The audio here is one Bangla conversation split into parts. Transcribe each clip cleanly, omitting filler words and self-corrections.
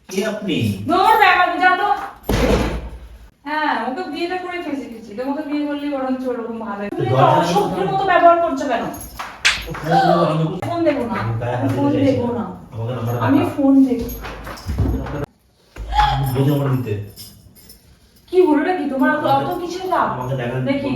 কে আপনি? দৌড় দেখা যা তো। হ্যাঁ ওকে বিয়েটা করে ফেসে গেছি, তোমাকে বিয়ে করলে বরঞ্চ ওরকম ভালো। তুমি তো অসভ্যের মতো ব্যবহার করছো কেন? ফোন দেবো না, ফোন দেবো না, আমি ফোন দেবো। কি হলো নাকি তোমার অত কিছু লাভ দেখি।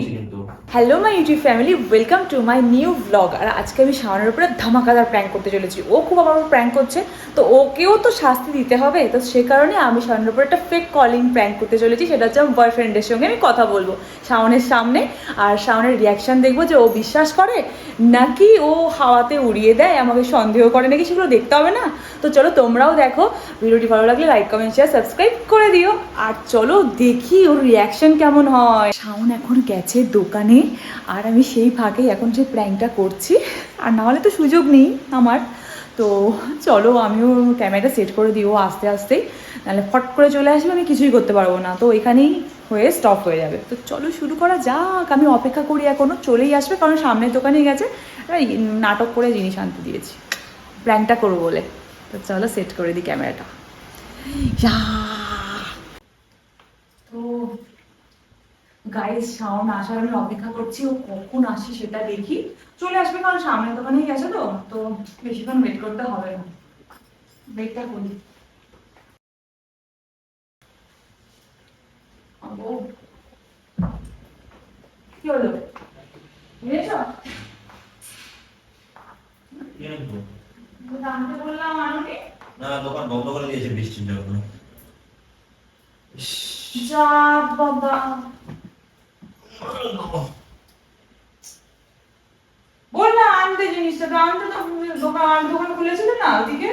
Hello my YouTube family, welcome to my new blog. আর আজকে আমি শাওনের উপরে ধামাকাদার প্র্যাঙ্ক করতে চলেছি। ও খুব আমার প্র্যাঙ্ক করছে, তো ওকেও তো শাস্তি দিতে হবে। তো সে কারণে আমি শাওনের উপরে একটা ফেক কলিং প্র্যাঙ্ক করতে চলেছি। সেটা হচ্ছে আমার বয়ফ্রেন্ডের সঙ্গে আমি কথা বলবো শাওনের সামনে, আর শাওনের রিয়াকশান দেখবো যে ও বিশ্বাস করে নাকি ও হাওয়াতে উড়িয়ে দেয়, আমাকে সন্দেহ করে নাকি, সেগুলো দেখতে হবে না। তো চলো তোমরাও দেখো, ভিডিওটি ভালো লাগলে লাইক কমেন্ট শেয়ার সাবস্ক্রাইব করে দিও। আর চলো দেখি ওর রিয়াকশন কেমন হয়। শাওন এখন গেছে দোকানে, আর আমি সেই ফাঁকে এখন যে প্র্যাঙ্কটা করছি, আর না হলে তো সুযোগ নেই আমার। তো চলো আমিও ক্যামেরাটা সেট করে দিও আস্তে আস্তেই, নাহলে ফট করে চলে আসবে, আমি কিছুই করতে পারবো না, তো এখানেই হয়ে স্টপ হয়ে যাবে। তো চলো শুরু করা যাক। আমি অপেক্ষা করি, এখনও চলেই আসবে, কারণ সামনের দোকানেই গেছে, নাটক করে জিনিস আনতে দিয়েছি প্র্যাঙ্কটা করবো বলে। তো চলো সেট করে দিই ক্যামেরাটা। তো গাইস, শাওন আসার আমি অপেক্ষা করছি, ও কখন আসে সেটা দেখি। চলে আসবে, কারণ সামনের দোকানেই গেছে, তো বেশিক্ষণ ওয়েট করতে হবে না, ওয়েটটা করি। ও কি হলো, বুঝেছো? জানতে বললাম আনুনি। না, দোকান বন্ধ করে দিয়েছে বৃষ্টির জন্য। যা বাবা, বল না আনতে জিনিসটা, তো আনতে তো দোকান খুলেছিল না ওদিকে।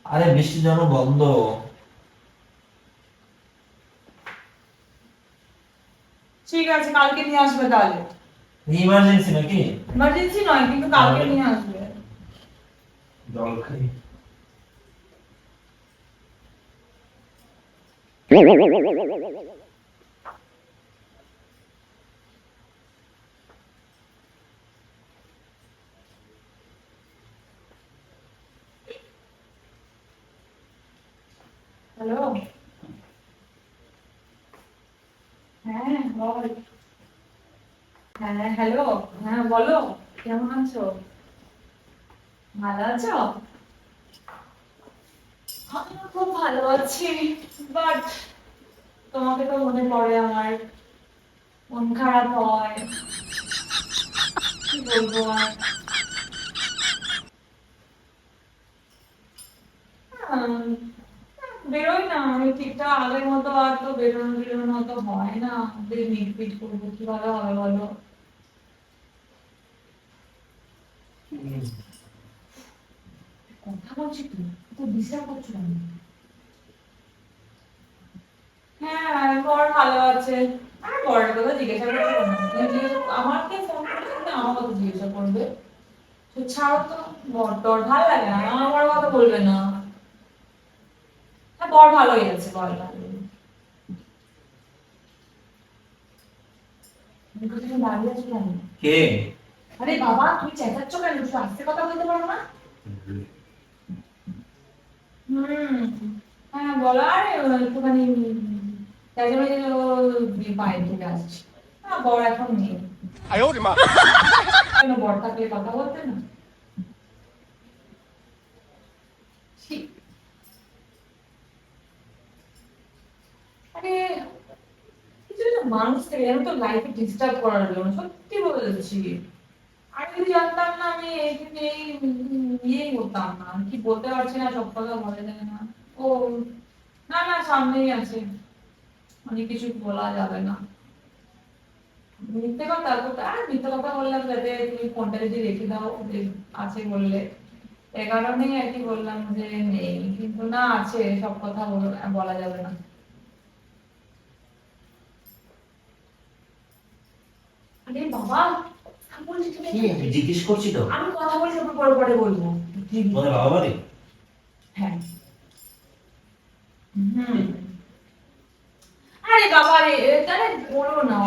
আরে বৃষ্টির জন্য বন্ধ। ঠিক আছে, কালকে নিয়ে আসবে তাহলে। ইমার্জেন্সি নাকি? ইমার্জেন্সি নয়, কিন্তু কালকে নিয়ে আসবে। জল খাই। হ্যালো, হ্যাঁ বল। হ্যাঁ হ্যালো, হ্যাঁ বলো, কেমন আছো? ভালো আছো? আমিও খুব ভালো আছি, বাট তোমাকে তো মনে পড়ে আমার, মন খারাপ হয়, কি বলবো আর। আম, বেরোই না আমি ঠিকঠাক, আগের মতো আর তো বেরোনোর মতো হয় না। যে মিটফিট করবো কিভাবে হবে বলো? কথা বলছি তো ডিস্টার্ব করছো কেন? হ্যাঁ বর ভালো আছে। আর বরের কথা জিজ্ঞাসা করছো কেন? আমাকে ফোন করে তুমি আমার কথা জিজ্ঞাসা করবে? তো ছাড়ো তো, বর টর ভালো লাগে না, আমার কথা বলবে না। হ্যাঁ বর ভালোই আছে, বর ভালোই। তুমি কোথায় দাঁড়িয়ে আছো কেন? কে? আরে বাবা, তুমি চেঁচাচ্ছ কেন? একটু আস্তে কথা বলতে পারো না? হ্যাঁ বলো। আরে একটুখানি চেঁচামেচি বাইরে থেকে আসছে। হ্যাঁ বর এখন নেই। কেন, বর থাকলে কথা বলতে না? ছি, আরে কিছু কিছু মানুষ থেকে যেন তো লাইফে ডিস্টার্ব করার জন্য, সত্যি বলেছি। আমি যদি জানতাম না, আমি এই ইয়েই করতাম না। আমি কি বলতে পারছি না, সব কথা বলে যায় না। ও না না, সামনেই আছে, অনেক কিছু বলা যাবে না। মিথ্যে কথা আর মিথ্যে কথা বললাম যাতে তুমি ফোনটা যদি রেখে দাও, যে আছে বললে, এ কারণেই আর কি বললাম যে নেই, কিন্তু না আছে, সব কথা বলা যাবে না। আরে বাবা, আমি বলছি তুমি কি আমি জিজ্ঞেস করছি তো। আমি কথা বলছি, তারপর পরে পরে বলবো। তোমাদের বাবা বাড়ি? হ্যাঁ। আরে বাবা রে, তাহলে বলো না।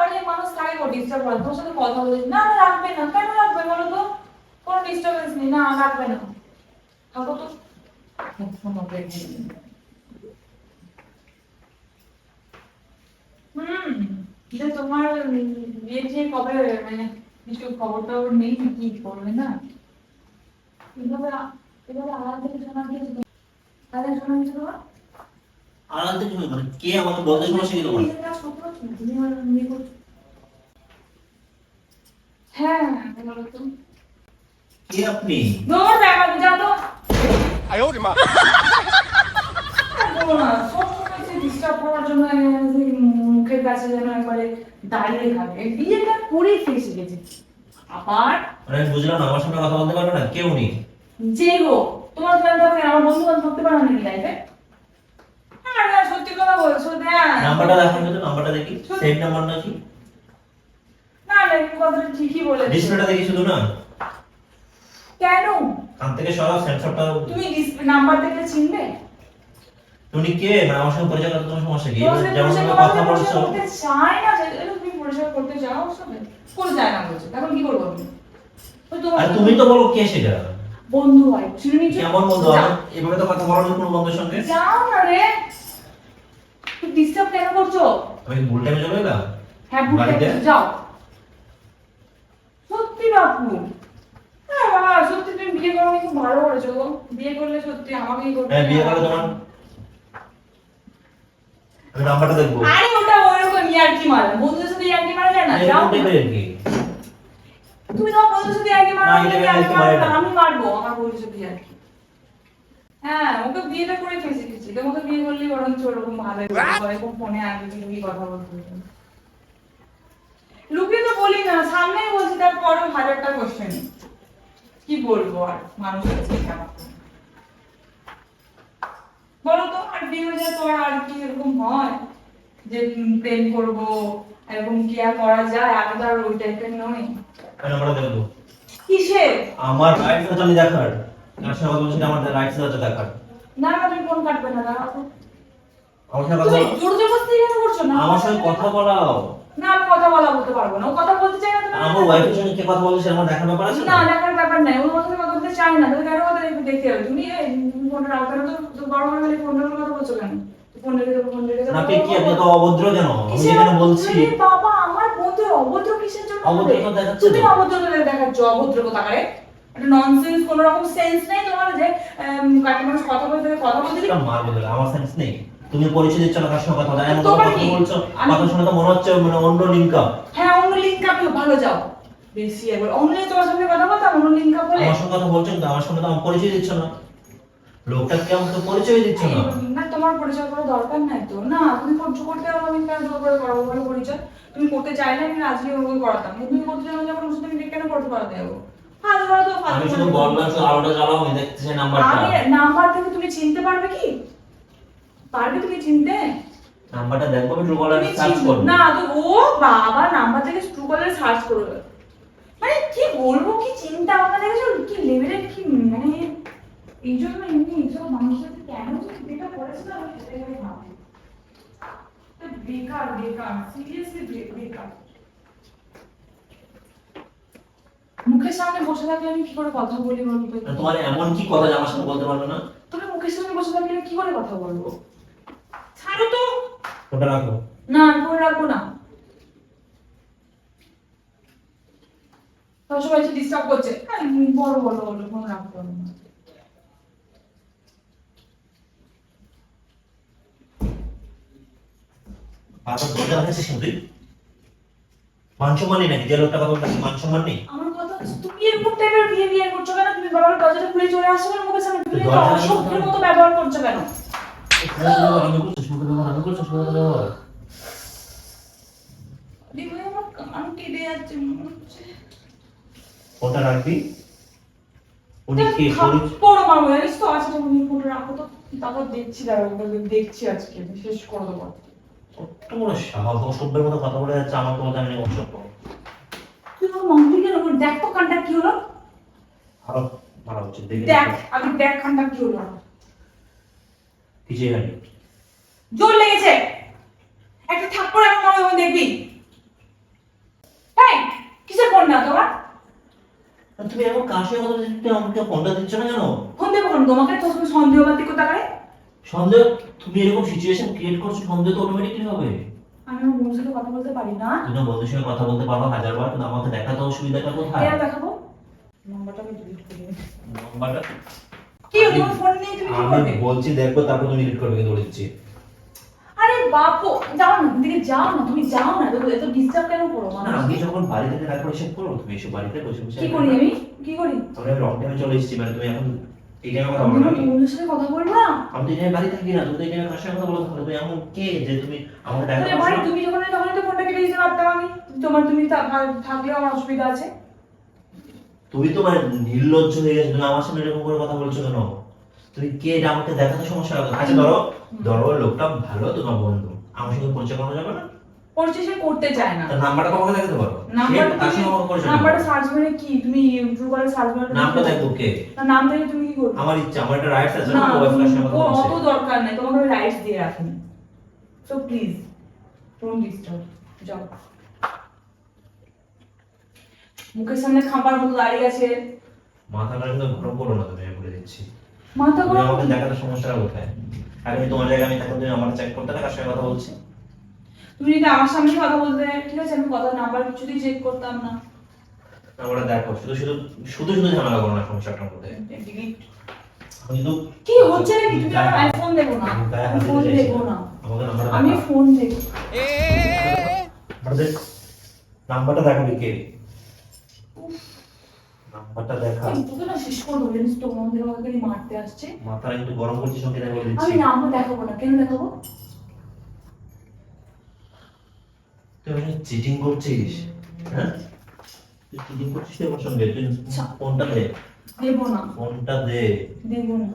অনেক মানুষ থাকে ডিস্টার্ব করে, তোমার সাথে কথা বলছি না, রাখবে না, কেন রাখবে বলো তো? না লাগবে না, থাকো তো। যে তোমার বিয়ে যে কবে, মানে কিছু খবর টবর নেই, কি করবে না এভাবে, এভাবে আড়াল থেকে শোনা গিয়েছে, তাহলে শোনা গেছে তোমার আড়াল থেকে মানে কে আমাকে বলতে সমস্যা কি তোমার? হ্যাঁ বলো তো। কে আপনি? দৌড় দেখা যাও তো। আয় ওরে মা ডিস্টার্ব করার জন্য মুখের কাছে যেন একবারে দাঁড়িয়ে থাকে, বিয়েটা করে ফেসে গেছে আবার। আমি বুঝলাম না, আমার সামনে কথা বলতে পারবে না? কেউ নেই যে গো তোমার ফ্রেন্ড থাকে, আমার বন্ধু বান্ধব থাকতে পারে নাকি লাইফে? হ্যাঁ সত্যি কথা বলছো। হ্যাঁ নাম্বারটা দেখান তো, নাম্বারটা দেখি। সেম নাম্বার নাকি? না না এই কথাটা ঠিকই বলেছো। ডিসপ্লেটা দেখি শুধু না। কেন কান থেকে সরাও সেন্সরটা। তুমি ডিসপ্লে নাম্বার দেখলে চিনবে? তুমি কে? মানে আমার সঙ্গে পরিচয় করতে তোমার সমস্যা কি? তোমার সাথে যেমন পরিচয় তুমি কথা করতে বলছো। চাই না, সেটা তুমি পরিচয় করতে চাও সবে করে যায় না বলছো, এখন কি করবো আমি? ওই তোমার আর তুমি তো বলো কে সেটা? বন্ধু হয়, শুনে নিচ্ছ? কেমন বন্ধু? আমার এভাবে তো কথা বলো না কোনো বন্ধুর সঙ্গে। যাও না রে, তুমি ডিস্টার্ব কেন করছো? আমি ভুল টাইমে চলে এলাম। হ্যাঁ বুঝতে বাড়িতে? যাও। সত্যি বাপু, হ্যাঁ বাবা সত্যি তুমি বিয়ে করো খুব ভালো করেছো গো। বিয়ে করলে সত্যি আমাকেই করতে হ্যাঁ বিয়ে করলে তোমার। আমি নাম্বারটা দেখবো। আরে ওটা ওরকম ইয়ার্কি মারা, বন্ধুদের সাথে ইয়ার্কি মারা যায় না? যাও এরকম টাইপের কি? তুমি তোমার বন্ধুদের সাথে ইয়ার্কি মারা, না, এটা ইয়ার্কি মারি না। আমি মারবো আমার বন্ধুদের সাথে ইয়ার্কি। হ্যাঁ ওকে বিয়েটা করে ফেসে গেছি, তোমাকে বিয়ে করলে বরঞ্চ ওরকম ভালো এরকম ফোনে আগে লুকিয়ে কথা বলতে হতো। লুকিয়ে তো বলি না, সামনেই বলছি, তারপরেও হাজারটা কোশ্চেন। কি বলবো আর মানুষের কাছে কেমন বলো তো? আর বিয়ে হয়ে যাওয়ার পর আর কি এরকম হয় যে প্রেম করবো, এরকম কি আর করা যায়? আমি তো আর ওই টাইপের নই। আমি নাম্বারটা দেখবো। কিসের? আমার রাইটস আছে আমি দেখার। কার সঙ্গে কথা বলছি আমার রাইটস আছে দেখার। না না তুমি ফোন কাটবে না, দাঁড়াও তো। আমার সঙ্গে কথা তুমি বলো। জোর জবরদস্তি কেন করছো? না আমার সঙ্গে কথা বলাও। না আমি কথা বলতে পারবো না, ও কথা বলতে চাই না তুমি। আমার ওয়াইফের সঙ্গে কে কথা বলছে আমার দেখার ব্যাপার আছে না না? দেখার ব্যাপার নাই, ও তোমার সাথে কথা বলতে চাই না, তুমি কেন কথা দেখতে হবে? তুমি ফোনটা রাখো কেন? তো বড় বড় মিলে ফোনের কথা বলছো কেন? ফোন রেখে দেবো, ফোন রেখে দেবো। আপনি কি আপনি তো অভদ্র কেন? আমি যেখানে বলছি বাবা আমার বন্ধু অভদ্র কিসের জন্য? অভদ্রতা দেখাচ্ছে তুমি তো। অভদ্রতা দেখাচ্ছ, অভদ্র কোথাকারে? একটা ননসেন্স, কোনো রকম সেন্স নেই তোমার যে কাকে মানুষ কথা বলতে এটা মারবো বলে আমার সেন্স নেই। তুমি পরিচয় দিচ্ছ না কার সঙ্গে কথা বলছো, এমন তোমার কথা কি? বলছো। আমি- কথা শুনে তো মনে হচ্ছে মানে অন্য লিঙ্ক আপ। হ্যাঁ অন্য লিঙ্ক আপনি ভালো যাও বেশি একবার অন্য তোমার সঙ্গে কথা বলতাম, অন্য লিঙ্ক আপ বলে। আমার সঙ্গে কথা বলছো কিন্তু আমার সঙ্গে তো আমার পরিচয় দিচ্ছ না। লোকটা কেমন তো পরিচয় দিচ্ছ না। না তোমার পরিচয় করার দরকার নাই তো। না তুমি করতে পারো, আমি কেন জোর করে করাবো বলো পরিচয়? তুমি করতে চাইলে আমি রাজি হয়ে করাতাম, কিন্তু তুমি করতে চাইলে যখন ওর সাথে আমি কেন করতে পারতে যাবো? ফালতু ফালতু আমি শুধু বললাম শুধু আলোটা জ্বালাও, আমি দেখতে চাই নাম্বারটা। আমি নাম্বার থেকে তুমি চিনতে পারবে কি? পারবে তুমি চিনতে? নাম্বারটা দেখবো, আমি ট্রুকলার তুমি সার্চ করব। না তো ও বাবা নাম্বার থেকে ট্রুকলার সার্চ করবে, মানে কি বলবো, কি চিন্তা ভাবনা দেখেছো কি লেভেলের, কি মানে এই জন্য এমনি এইসব মানুষের সাথে কেন যে এটা করেছে না আমি সেটাই আমি ভাবি। তো বেকার বেকার সিরিয়াসলি বেকার। মুখের সামনে বসে থাকলে আমি কি করে কথা বলি বলতো? তোমার এমন কি কথা যে আমার সাথে বলতে পারবে না? তুমি মুখের সামনে বসে থাকলে আমি কি করে কথা বলবো? ছাড়ো তো। ওটা রাখো। না আমি ফোন রাখবো না, সব সময় এসে ডিস্টার্ব করছে। বলো বলো বলো, ফোন রাখতে হবে না। বারবার দরজা লাগাচ্ছিস কেন তুই? মান সম্মান নেই নাকি? যে লোকটা কথা বলছে মান সম্মান নেই? আমার কথা হচ্ছে, তুমি এরকম টাইপের বিহেভিয়ার করছো কেন? তুমি বাবার দরজাটা খুলে চলে আসছো কেন মুখের সামনে? তুমি তো দরজা- অসভ্যের মতো ব্যবহার করছো কেন? আমি করছি শুরু করে আমি করছি শুরু করে দেখো আমার কান কেটে যাচ্ছে মনে হচ্ছে। ওটা রাখবি। উনি কে? পড়ো মারবো জানিস তো। আচ্ছা তুমি ফোন রাখো তো, তারপর দেখছি, দাঁড়াও দেখছি আজকে শেষ করে দেবো। কত বড় সাহস, অসভ্যের মতো কথা বলে যাচ্ছে, আমাকে বলতে আমি অসভ্য। তুই আমার মামুকে কেন বল? দেখ তো কানটা কি হলো, আরো মারা উচিত দেখে দেখ আগে দেখ কানটা কি হলো। কিছু জানি। জোর লেগেছে, একটা থাপ্পড় এখন মারবো, দেখবি। হ্যাঁ কিসের ফোন না তোমার? আর তুমি এমন কার সঙ্গে কথা বলছো, তুমি আমাকে ফোনটা দিচ্ছ না কেন? ফোন দেবো কেন তোমাকে? তো তুমি সন্দেহবাদী কোথাকারে? সন্দেহ? তুমি এরকম সিচুয়েশন ক্রিয়েট করছো, সন্দেহ তো অটোমেটিকলি হবে। আমি আমার বন্ধুর সাথে কথা বলতে পারি না? তুমি বন্ধুর সঙ্গে কথা বলতে পারো 1000 বার, কিন্তু আমাকে দেখাতে অসুবিধাটা কোথায়? কেন দেখাবো? নাম্বারটাকে ডিলিট করে দিই। নাম্বারটা কি তোমার ফোন নিয়ে তুমি কি আমি করবে? বলছি দেখবো, তারপর তুমি ডিলিট করবে, কিন্তু বলে দিচ্ছি। আরে বাপু, যাও না, দিকে যাও না, তুমি যাও না, এত ডিস্টার্ব কেন করো না, আমি মানুষকে? যখন বাড়ি থেকে তারপর এসে করো, তুমি এসে বাড়িতে বসে বসে কি করি আমি? কি করি? আমরা রং টাইমে চলে এসেছি, মানে তুমি এখন এই টাইমে কথা আমি বলো না। আমার বন্ধুর সাথে কথা বলবো না? আমি তো এই টাইমে বাড়ি থাকি না, তুমি তো এই টাইমে কার সঙ্গে কথা বলো? তাহলে তুমি এমন কে যে তুমি আমাকে আরে দেখাতে ভাই, পারছো না? তুমি যখন তখন তো ফোনটা কেটে দিতে পারতাম আমি। তুমি থাকলেও আমার অসুবিধা আছে। তুমি তো মানে নির্লজ্জ হয়ে গেছো, তুমি আমার সামনে এরকম করে কথা বলছো কেন? তুমি কে এটা আমাকে দেখাতে সমস্যা হবে? আচ্ছা ধরো লোকটা ভালো, তোমার বন্ধু, আমার সঙ্গে পরিচয় করানো যাবে না? পরিচয় সে করতে চায় না। তার নাম্বারটা তোমাকে দেখাতে পারো, তার সঙ্গে আমাকে পরিচয় নাম্বারটা সার্চ করে কি তুমি ইউটিউব করে সার্চ করে নামটা দেখবো কে? নাম দেখে তুমি কি করবে? আমার ইচ্ছা, আমার একটা রাইটস আছে না, না, ওয়াইফের সঙ্গে কথা অত বলছি। দরকার নেই, তোমাকে আমি রাইটস দিয়ে রাখিনি। So please don't disturb. যাও। মুখের সামনে খাবার মতো দাঁড়িয়ে আছে। মাথাটা কিন্তু গরম করো না, তুমি, আমি বলে দিচ্ছি। মাথা তুমি গরম? আমাকে দেখাতে সমস্যাটা কোথায়? আর আমি তোমার জায়গায় আমি থাকলে তুমি আমার চেক করতে না কার সঙ্গে কথা বলছি? তুমি যদি আমার সামনে কথা বলতে, ঠিক আছে, আমি কথা নাম্বার কিছুতেই চেক করতাম না। নাম্বারটা দেখো, শুধু ঝামেলা করো না সমস্যাটার মধ্যে। Delete। আমি কিন্তু কি হচ্ছে নাকি? তুমি আমার আইফোন দেবো না? আমি ফোন দেবো না। আমাকে নাম্বারটা আমি দেখা। ফোন দেবো। আমাদের নাম্বারটা দেখাবি কে? নাম্বারটা দেখা। তোকে না শেষ করে দেবো, জানিস তো, মন্দির আমাকে মারতে আসছে। মাথাটা কিন্তু গরম করছিস, ওকে আমি বলে দিচ্ছি। আমি নাম্বার দেখাবো না। কেন দেখাবো? তুই আমার সঙ্গে চিটিং করছিস, হ্যাঁ? তুই চিটিং করছিস তুই আমার সঙ্গে। তুই ফোনটা দে, দেবো না। ফোনটা দে। দেবো না।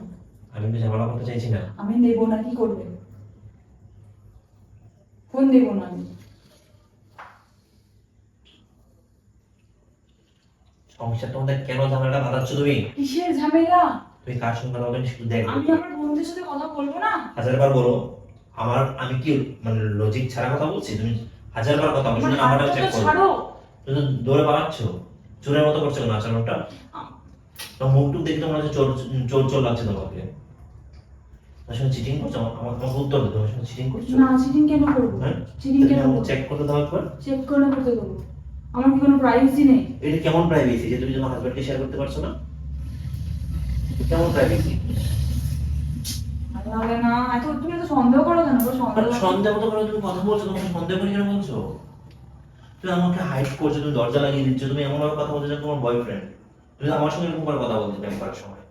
আমি তো ঝামেলা করতে চাইছি না। আমি দেবো না। কি করবে? ফোন দেবো না আমি। সংসারটার মধ্যে কেন ঝামেলাটা বাঁধাচ্ছ তুমি? কিসের ঝামেলা? তুমি কার সঙ্গে কথা বলবে শুধু দেখো। আমি আমার বন্ধুদের সাথে কথা বলবো না? 1000 বার বলো। আমি কি মানে লজিক ছাড়া কথা বলছি? তুমি 1000 বার কথা বলো, আমার শুধু নাম্বারটা হাতটা চেক তো করো। ছাড়ো। তুমি তো দৌড়ে পালাচ্ছ, চোরের মতো করছো কেন আচরণটা? তোমার মুখটুক দেখে তোমার হচ্ছে চোর লাগছে তোমাকে। তোমার সঙ্গে চিটিং করছো? আমাকে উত্তর দে, তোমার সঙ্গে চিটিং করছো? না, চিটিং কেন করবো? হ্যাঁ? চিটিং কেন করবো? চেক করতে দাও একবার। চেক করে করতে দেবো? আমার কি কোনো প্রাইভেসি নেই? এটা কেমন প্রাইভেসি যে তুমি তোমার হাজবেন্ডকে শেয়ার করতে পারছো না? কেমন প্রাইভেসি? ভালো লাগে না। তুমি এত সন্দেহ করো কেন? সন্দেহ তো করে তুমি কথা বলছো, তোমাকে সন্দেহ করে কেন বলছো? তুমি আমাকে হাইড করছো, তুমি দরজা লাগিয়ে দিচ্ছ, তুমি এমন ভাবে কথা বলছো যে তোমার বয়ফ্রেন্ড। তুমি আমার সঙ্গে এরকম করে কথা বলতে প্রেম করার সময়।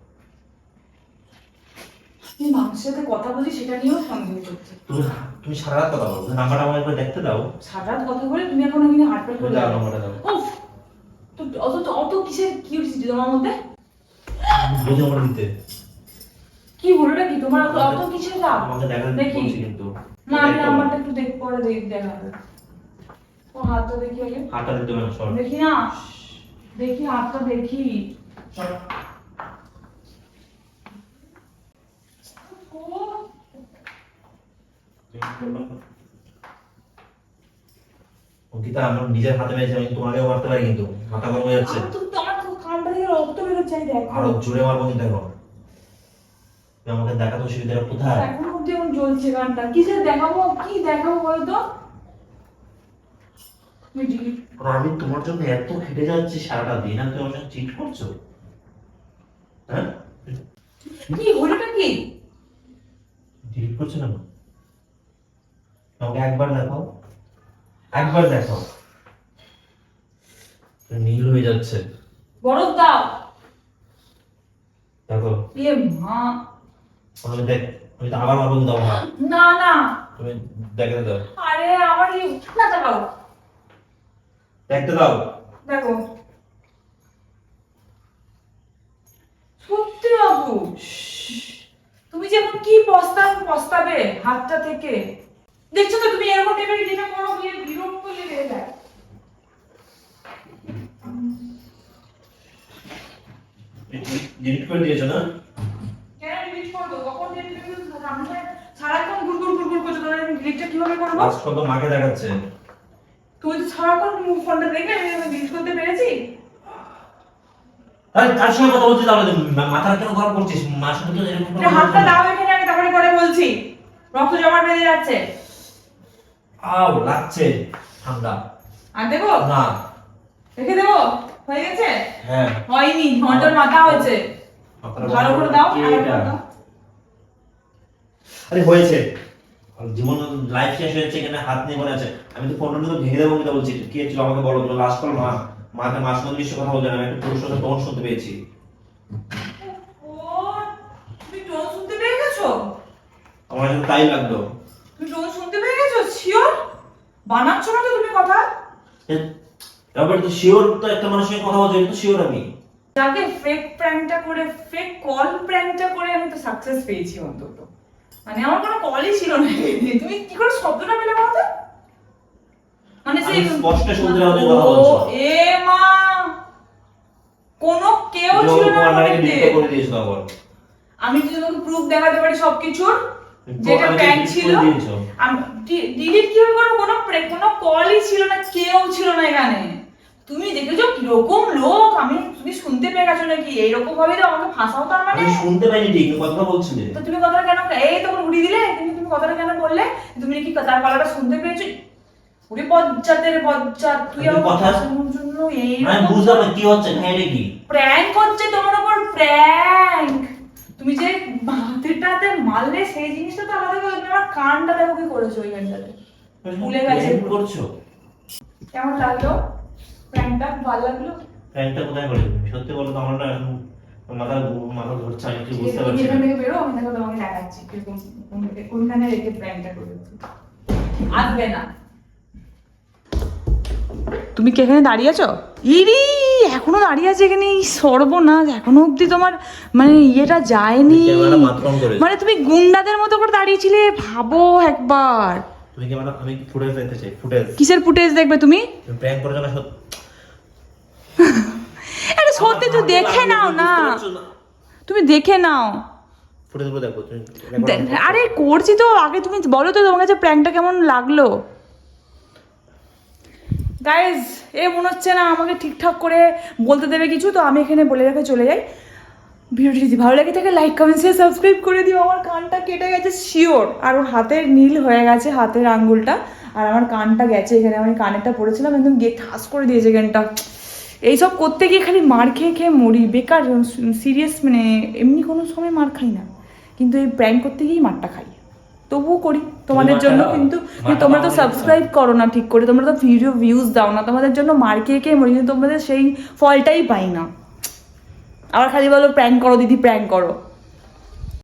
তুমি মানুষের সাথে কথা বলছি সেটা নিয়েও সন্দেহ করছে। তুমি সারা রাত কথা বলো, নাম্বারটা আমাকে একবার দেখতে দাও। সারা রাত কথা বলে তুমি এখন এখানে হার্টফেল করে দাও নাম্বারটা দাও। উফ, তো অত কিসের কিউরিসিটি তোমার মধ্যে? বুঝে আমার দিতে। কি হলোটা কি তোমার? অত কিসের রাগ? আমাকে দেখাতে দেখি। বলছি কিন্তু। না, আমি নাম্বারটা একটু পরে দেখাবে। ও হাতটা দেখি আগে। হাতটা দিতে হবে না, সর। দেখি না, দেখি হাতটা দেখি। অঙ্কিতা, আমার নিজের হাতে মেরেছে, আমি তোমাকেও মারতে পারি, কিন্তু মাথা গরম হয়ে যাচ্ছে। আমার তো কানটা থেকে রক্ত বেরোচ্ছে, আমি দেখো। আরো জোরে মারবো কিন্তু এখন। তুমি আমাকে দেখাতে অসুবিধা কোথায়? এখন অব্দি আমার জ্বলছে কানটা। কিসের দেখাবো? কি দেখাবো বলো তো? আর আমি তোমার জন্য এত খেটে যাচ্ছি সারাটা দিন, আর তুমি আমার সঙ্গে চিট করছো, হ্যাঁ? কি হলোটা কি? ডিলিট করছো না? আমাকে একবার দেখাও, একবার দেখাও। নীল হয়ে যাচ্ছে। বরফ দাও। দেখো, এ মা। আমি আমি তো আবার মারবো, কিন্তু আমার না না। তুমি দেখতে দাও, আরে আমার না, তাকাও। দেখতে দাও। দেখো, সত্যি বাবু, তুমি যে এখন কি পস্তাবে হাতটা থেকে। দেখছো তো তুমি এরকম টাইপের যেটা করো, বিরক্ত লেগে যায়। ডিলিট করে দিয়েছো না? কেন ডিলিট করবো? কখন ডিলিট করবো? সামনে সারাক্ষণ গুড়গুড় করছো, তাহলে আমি ডিলিটটা কিভাবে করবো? আজ কত মাকে দেখাচ্ছে। তুমি তো সারাক্ষণ ফোনটা দেখে আমি ডিলিট করতে পেরেছি। আরে কার সঙ্গে কথা বলছিস তাহলে মাথা কেন গরম করছিস? মার সাথে তো এরকম তুমি হাতটা দাও এখানে, আমি তারপরে করে বলছি। রক্ত জমাট বেঁধে যাচ্ছে। আও লাগছে ঠান্ডা। আর দেবো? না। রেখে দেবো? হয়ে গেছে? হ্যাঁ। হয়নি, ঘন্টার মাথা হয়েছে। ভালো করে দাও, কি ভালো এটা? করে দাও। আরে হয়েছে। জীবন লাইফ শেষ হয়েছে, এখানে হাত নিয়ে বলে আছে। আমি তো ফোনটা তো ভেঙে দেবো বলছি। কি ছিল আমাকে বলো, তুমি লাস্ট কল মাকে মার সঙ্গে নিশ্চয় কথা বলতে না, আমি একটা পুরুষ সাথে টোন শুনতে পেয়েছি। ও, তুমি টোন শুনতে পেয়ে গেছো? আমার কাছে তাই লাগলো। তুমি টোন শুনতে পেয়ে গেছো? শিওর? বানাচ্ছো না তো তুমি কথা? এবার তো শিওর, তো একটা মানুষের সঙ্গে কথা বলছি, তো শিওর আমি। যাকে ফেক প্র্যাঙ্কটা করে, ফেক কল প্র্যাঙ্কটা করে আমি তো সাকসেস পেয়েছি অন্তত। মানে আমার কোনো কলই ছিল না। তুমি কি করে শব্দটা পেলে বলতো? মানে সেই আমি স্পষ্ট শুনতে পাচ্ছি কথা বলছো। এ মা, কোনো কেউ ছিল না আমার আমাদের নাকি ডিলিট করে দিয়েছো আবার। আমি যদি তোমাকে প্রুফ দেখাতে পারি সবকিছুর, যেটা আমি প্র্যাঙ্ক delete ছিল, করে দিয়েছো। আমি ডিলিট কিভাবে করব? কোনো কলই ছিল না, কেউ ছিল না এখানে। তুমি দেখেছো কিরকম লোক, তুমি শুনতে পেয়ে গেছো নাকি? এইরকম ভাবে তো আমাকে ফাঁসাও, তার মানে? আমি শুনতে পাইনি ঠিক, কথা বলছিলে। তো তুমি কথাটা কেন এই তখন ঘুরিয়ে দিলে? তুমি কথাটা কেন বললে? তুমি নাকি তার গলাটা শুনতে পেয়েছো? ওরে বজ্জাতের বজ্জাত, তুই আমি আমার কথা শোনার জন্য এই আমি বুঝলাম না কি হচ্ছে, এটা কি প্র্যাঙ্ক হচ্ছে তোমার উপর, প্র্যাঙ্ক। তুমি যে হাতেরটাতে মারলে সেই জিনিসটা তো আলাদা করে, তুমি আমার কানটা দেখো কি করেছো ওইখানটাতে, ভুলে গেছে। Prank করছো? কেমন লাগলো প্র্যাঙ্কটা? ভালো লাগলো? প্র্যাঙ্কটা কোথায় করলে তুমি? সত্যি বলো তো, আমার না এখন মাথা মাথা ধরছে, আমি কিছু বুঝতে তুমি পারছি এখান না। থেকে বেরো, আমি দেখো তোমাকে দেখাচ্ছি কিরকম কোনখানে রেখে প্র্যাঙ্কটা করেছি। আসবে না। তুমি কি এখানে দাঁড়িয়ে আছো? ইরি, এখনো দাঁড়িয়ে আছে এখানে? এই সর্বনাশ, এখনো অবধি তোমার মানে ইয়েটা যায়নি। ক্যামেরাটা মাতরং করেছে। মানে তুমি গুন্ডাদের মতো করে দাঁড়িয়েছিলে, ভাবো একবার। তুমি কি আমি কি ফুটেজ দেখতে চাই? ফুটেজ? কিসের ফুটেজ দেখবে তুমি? তুমি প্র্যাঙ্ক করেছো না সত্যি? আরে সত্যি তো দেখে নাও না, তুমি দেখে নাও। ফুটেজগুলো দেখো তুমি। আরে করছি তো, আগে তুমি বলো তো তোমার কাছে প্র্যাঙ্কটা কেমন লাগলো। গাইজ, এ মনে হচ্ছে না আমাকে ঠিকঠাক করে বলতে দেবে কিছু, তো আমি এখানে বলে রেখে চলে যাই। ভিডিওটি যদি ভালো লাগে থাকে লাইক কমেন্ট শেয়ার সাবস্ক্রাইব করে দিও। আমার কানটা কেটে গেছে শিওর, আর ওর হাতের নীল হয়ে গেছে, হাতের আঙ্গুলটা, আর আমার কানটা গেছে এখানে। আমি কানেরটা পড়েছিলাম, একদম গিয়ে ঠাস করে দিয়েছে এখানটা। এইসব করতে গিয়ে খালি মার খেয়ে খেয়ে মরি, বেকার। সিরিয়াস, মানে এমনি কোনো সময় মার খাই না, কিন্তু এই প্র্যাঙ্ক করতে গিয়েই মারটা খাই। তবুও করি তোমাদের জন্য, কিন্তু তোমরা তো সাবস্ক্রাইব করো না ঠিক করে, তোমরা তো ভিডিও ভিউজ দাও না, তোমাদের জন্য মার খেয়ে খেয়ে মরি, কিন্তু তোমাদের সেই ফলটাই পাই না। আবার খালি বলো প্র্যাঙ্ক করো দিদি, প্র্যাঙ্ক করো।